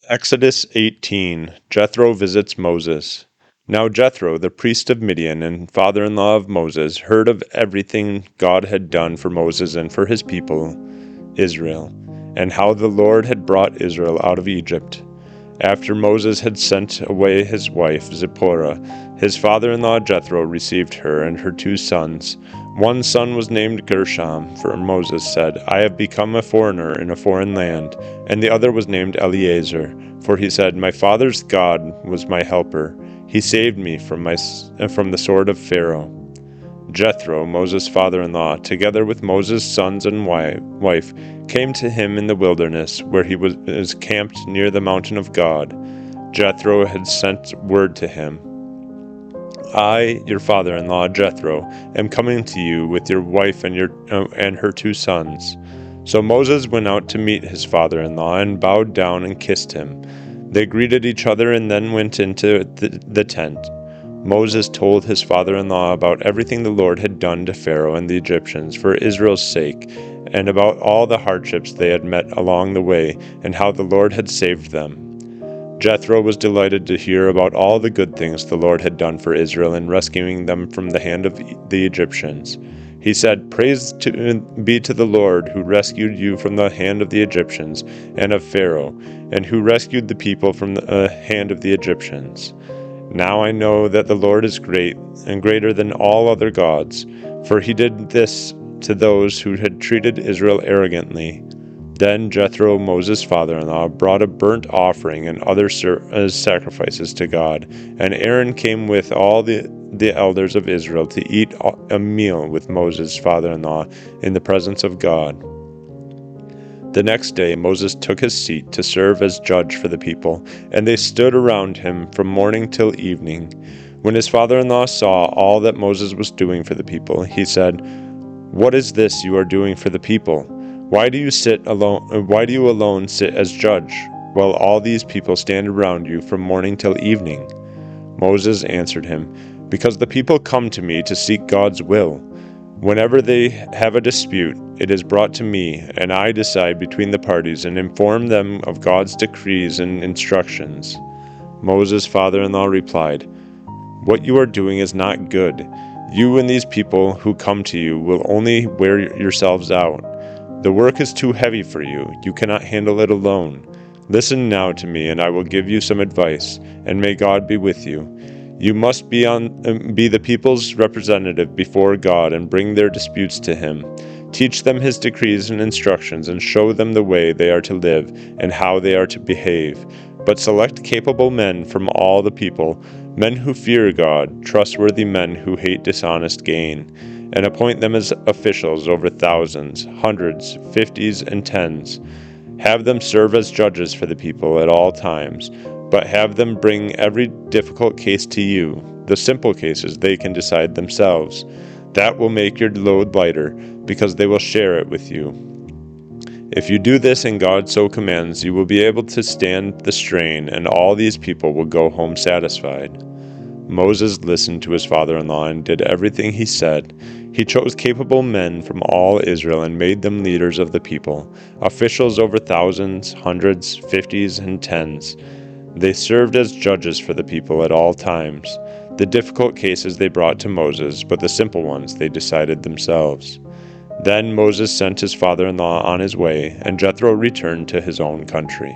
Exodus 18. Jethro visits Moses. Now Jethro, the priest of Midian and father-in-law of Moses, heard of everything God had done for Moses and for his people, Israel, and how the Lord had brought Israel out of Egypt. After Moses had sent away his wife Zipporah, his father-in-law Jethro received her and her 2 sons. One son was named Gershom, for Moses said, "I have become a foreigner in a foreign land," and the other was named Eleazar, for he said, "My father's God was my helper. He saved me from the sword of Pharaoh." Jethro, Moses' father-in-law, together with Moses' sons and wife, came to him in the wilderness, where he was camped near the mountain of God. Jethro had sent word to him, "I, your father-in-law, Jethro, am coming to you with your wife and her 2 sons." So Moses went out to meet his father-in-law and bowed down and kissed him. They greeted each other and then went into the tent. Moses told his father-in-law about everything the Lord had done to Pharaoh and the Egyptians for Israel's sake, and about all the hardships they had met along the way, and how the Lord had saved them. Jethro was delighted to hear about all the good things the Lord had done for Israel in rescuing them from the hand of the Egyptians. He said, "Praise be to the Lord, who rescued you from the hand of the Egyptians and of Pharaoh, and who rescued the people from the hand of the Egyptians. Now I know that the Lord is great and greater than all other gods, for he did this to those who had treated Israel arrogantly." Then Jethro, Moses' father-in-law, brought a burnt offering and other sacrifices to God, and Aaron came with all the elders of Israel to eat a meal with Moses' father-in-law in the presence of God. The next day Moses took his seat to serve as judge for the people, and they stood around him from morning till evening. When his father-in-law saw all that Moses was doing for the people, he said, "What is this you are doing for the people? Why do you alone sit as judge, while all these people stand around you from morning till evening?" Moses answered him, "Because the people come to me to seek God's will. Whenever they have a dispute, it is brought to me, and I decide between the parties and inform them of God's decrees and instructions." Moses' father-in-law replied, "What you are doing is not good. You and these people who come to you will only wear yourselves out. The work is too heavy for you. You cannot handle it alone. Listen now to me, and I will give you some advice, and may God be with you. You must be the people's representative before God and bring their disputes to him. Teach them his decrees and instructions, and show them the way they are to live and how they are to behave. But select capable men from all the people, men who fear God, trustworthy men who hate dishonest gain, and appoint them as officials over thousands, hundreds, fifties, and tens. Have them serve as judges for the people at all times, but have them bring every difficult case to you. The simple cases they can decide themselves. That will make your load lighter, because they will share it with you. If you do this and God so commands, you will be able to stand the strain, and all these people will go home satisfied." Moses listened to his father-in-law and did everything he said. He chose capable men from all Israel and made them leaders of the people, officials over thousands, hundreds, fifties, and tens. They served as judges for the people at all times. The difficult cases they brought to Moses, but the simple ones they decided themselves. Then Moses sent his father-in-law on his way, and Jethro returned to his own country.